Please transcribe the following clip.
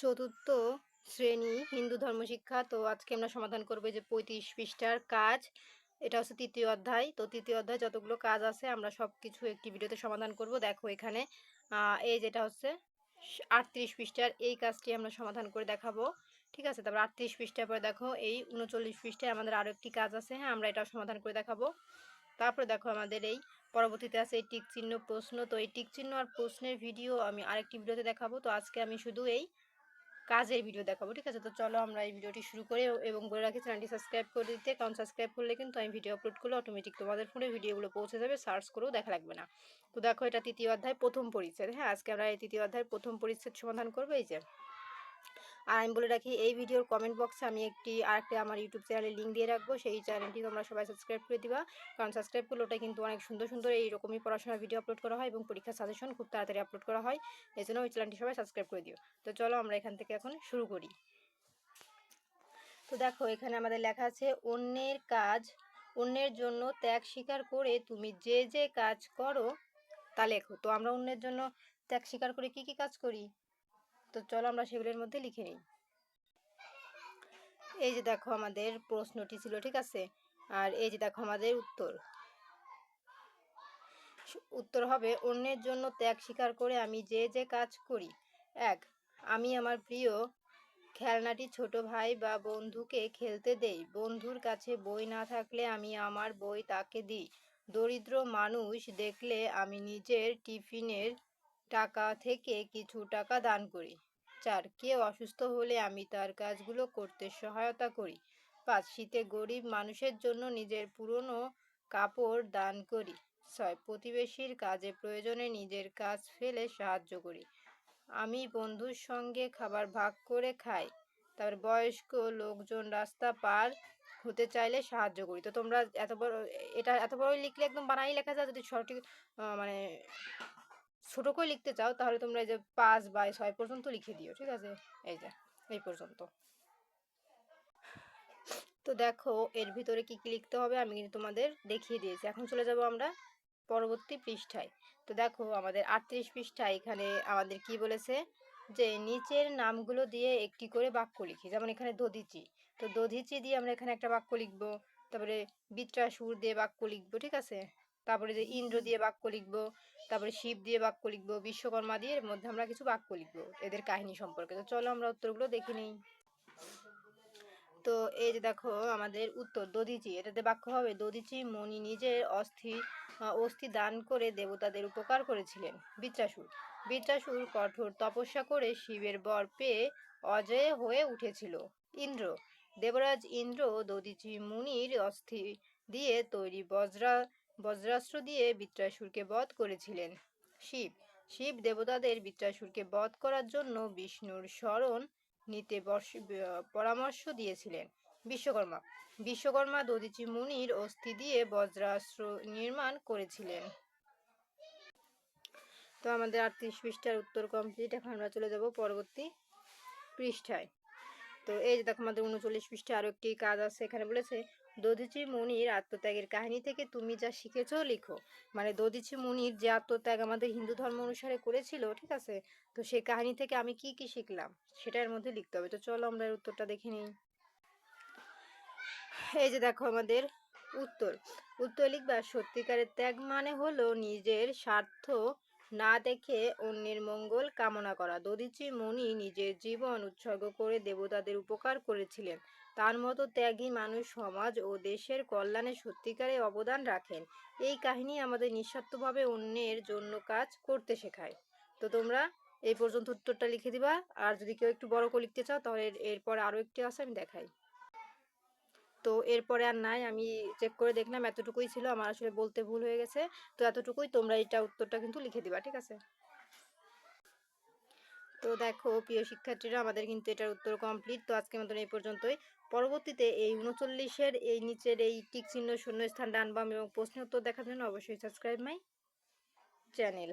চতুর্থ শ্রেণী হিন্দু ধর্ম শিক্ষা। তো আজকে আমরা সমাধান করবো এই যে 35 পৃষ্ঠার কাজ। এটা হচ্ছে তৃতীয় অধ্যায়। তো তৃতীয় অধ্যায় যতগুলো কাজ আছে আমরা সবকিছু একটি ভিডিওতে সমাধান করব। দেখো এখানে এই যেটা হচ্ছে 38 পৃষ্ঠার এই কাজটি আমরা সমাধান করে দেখাবো। ঠিক আছে? তারপর 38 পৃষ্ঠার পরে দেখো এই 39 পৃষ্ঠায় আমাদের আরো একটি কাজ আছে। হ্যাঁ, আমরা এটাও সমাধান করে দেখাবো। তারপরে দেখো আমাদের এই পরবর্তীতে আছে এই টিক চিহ্ন প্রশ্ন। তো এই টিক চিহ্ন আর প্রশ্নের ভিডিও আমি আরেকটি ভিডিওতে দেখাবো। তো আজকে আমি শুধু এই কাজের ভিডিও দেখাবো। ঠিক আছে? তো চলো আমরা এই ভিডিওটি শুরু করি এবং বলে রাখি চ্যানেলটি সাবস্ক্রাইব করে দিতে, কারণ সাবস্ক্রাইব করলে কিন্তু আমি ভিডিও আপলোড করলে অটোমেটিক তোমাদের ফোনে ভিডিওগুলো পৌঁছে যাবে, সার্চ করেও দেখা লাগবে না। তো দেখো এটা তৃতীয় অধ্যায় প্রথম পরিচ্ছেদ। হ্যাঁ, আজকে আমরা এই তৃতীয় অধ্যায়ের প্রথম পরিচ্ছেদ সমাধান করবো। এই যে, আর আমি বলে রাখি এই ভিডিওর কমেন্ট বক্সে আমি আরেকটা আমার ইউটিউব চ্যানেলের লিঙ্ক দিয়ে রাখবো। সেই চ্যানেলটি তোমরা সবাই সাবস্ক্রাইব করে দিবা, কারণ সাবস্ক্রাইব করলে ওটা কিন্তু অনেক সুন্দর সুন্দর এইরকমই পড়াশোনার ভিডিও আপলোড করা হয় এবং পরীক্ষার সাজেশন খুব তাড়াতাড়ি আপলোড করা হয়। এই জন্য ওই চ্যানেলটি সবাই সাবস্ক্রাইব করে দিও। তো চলো আমরা এখান থেকে এখন শুরু করি। তো দেখো এখানে আমাদের লেখা আছে অন্যের কাজ, অন্যের জন্য ত্যাগ স্বীকার করে তুমি যে যে কাজ করো তা লেখো। তো আমরা অন্যের জন্য ত্যাগ স্বীকার করে কি কি কাজ করি, তো চলো আমরা সেগুলোর মধ্যে লিখে নিই। এই যে দেখো আমাদের প্রশ্নটি ছিল, ঠিক আছে? আর এই যে দেখো আমাদের উত্তর। উত্তর হবে অন্যের জন্য ত্যাগ স্বীকার করে আমি যে যে কাজ করি। 1. আমি আমার প্রিয় খেলনাটি ছোট ভাই বা বন্ধুকে খেলতে দেই। বন্ধুর কাছে বই না থাকলে আমি আমার বই তাকে দিই। দরিদ্র মানুষ দেখলে আমি নিজের টিফিনের টাকা থেকে কিছু টাকা দান করি। 4. কেউ অসুস্থ হলে আমি তার কাজগুলো করতে সহায়তা করি। 5. শীতে গরিব মানুষের জন্য নিজের পুরনো কাপড় দান করি। 6. প্রতিবেশীর কাজে প্রয়োজনে নিজের কাজ ফেলে সাহায্য করি। আমি বন্ধুর সঙ্গে খাবার ভাগ করে খাই। তারপর বয়স্ক লোকজন রাস্তা পার হতে চাইলে সাহায্য করি। তো তোমরা এত বড় লিখলে একদম বানাই লেখা যায়। যদি সঠিক মানে ছোট করে লিখতে চাও তাহলে তোমরা এই যে 5 বা 6 পর্যন্ত লিখে দিও। ঠিক আছে? এই যে এই পর্যন্ত। তো দেখো এর ভিতরে কি কি লিখতে হবে আমি কিন্তু তোমাদের দেখিয়ে দিয়েছি। এখন চলে যাব আমরা পরবর্তী পৃষ্ঠায়। তো দেখো আমাদের 38 পৃষ্ঠায় এখানে আমাদের কি বলেছে যে নিচের নামগুলো দিয়ে একটি করে বাক্য লিখি। যেমন এখানে দধিচি, তো দধিচি দিয়ে আমরা এখানে একটা বাক্য লিখব। তারপরে বৃত্রাসুর দিয়ে বাক্য লিখব। ঠিক আছে? তারপরে যে ইন্দ্র দিয়ে বাক্য লিখব, তারপরে শিব দিয়ে বাক্য লিখব, বিশ্বকর্মা দিয়ে এর মধ্যে আমরা কিছু বাক্য লিখব এদের কাহিনী সম্পর্কে। তো চলো আমরা উত্তরগুলো দেখে নিই। তো এই যে দেখো আমাদের উত্তর দধিচি, এটাতে বাক্য হবে দধিচি মুনি নিজের অস্থি দান করে দেবতাদের উপকার করেছিলেন। বৃত্রাসুর, বৃত্রাসুর কঠোর তপস্যা করে শিবের বর পেয়ে অজেয় হয়ে উঠেছিল। ইন্দ্র, দেবরাজ ইন্দ্র দধিচি মুনির অস্থি দিয়ে তৈরি বজ্রাস্ত্র দিয়ে বৃত্রাসুরকে বধ করেছিলেন। শিব, শিব দেবতাদের বৃত্রাসুরকে বধ করার জন্য বিষ্ণুর শরণ নিতে পরামর্শ দিয়েছিলেন। বিশ্বকর্মা, বিশ্বকর্মা দধিচি মুনির অস্থি দিয়ে বজ্রাস্ত্র নির্মাণ করেছিলেন। তো আমাদের 38 পৃষ্ঠার উত্তর কমপ্লিট। এখন আমরা চলে যাব পরবর্তী পৃষ্ঠায়। তো এই যে দেখো আমাদের 39 পৃষ্ঠায় আরো একটি কাজ আছে। এখানে বলেছে দধিচি মুনির আত্মত্যাগের কাহিনী থেকে তুমি যা শিখেছ লিখো। মানে দধিচি মুনির যে আত্মত্যাগ আমাদের হিন্দু ধর্ম অনুসারে করেছিল, ঠিক আছে? তো সেই কাহিনী থেকে আমি কি কি শিখলাম সেটার মধ্যে লিখতে হবে। তো চলো আমরা এর উত্তরটা দেখে নিই। এই যে দেখো আমাদের উত্তর। উত্তর লিখবা সত্যিকারের ত্যাগ মানে হলো নিজের স্বার্থ না দেখে অন্যের মঙ্গল কামনা করা। দধিচি মুনি নিজের জীবন উৎসর্গ করে দেবতাদের উপকার করেছিলেন। তার মতো ত্যাগী মানুষ সমাজ ও দেশের কল্যাণে সত্যিকারের অবদান রাখেন। এই কাহিনী আমাদের নিঃস্বার্থভাবে অন্যের জন্য কাজ করতে শেখায়। তো তোমরা এই পর্যন্ত উত্তরটা লিখে দিবা। আর যদি কেউ একটু বড় করে লিখতে চাও তাহলে এরপর আরো একটি আছে, আমি দেখাই। তো এরপরে আর নাই, আমি চেক করে দেখলাম এতটুকুই ছিল, আমার আসলে বলতে ভুল হয়ে গেছে। তো এতটুকুই, তোমরা এটা উত্তরটা কিন্তু লিখে দিবা। ঠিক আছে? তো দেখো প্রিয় শিক্ষার্থীরা আমাদের কিন্তু এটার উত্তর কমপ্লিট। তো আজকের মতন এই পর্যন্তই। পরবর্তীতে এই 39-এর এই নিচের এই টিক চিহ্ন শূন্যস্থান ডান বাম এবং প্রশ্ন উত্তর দেখার জন্য অবশ্যই সাবস্ক্রাইব মাই চ্যানেল।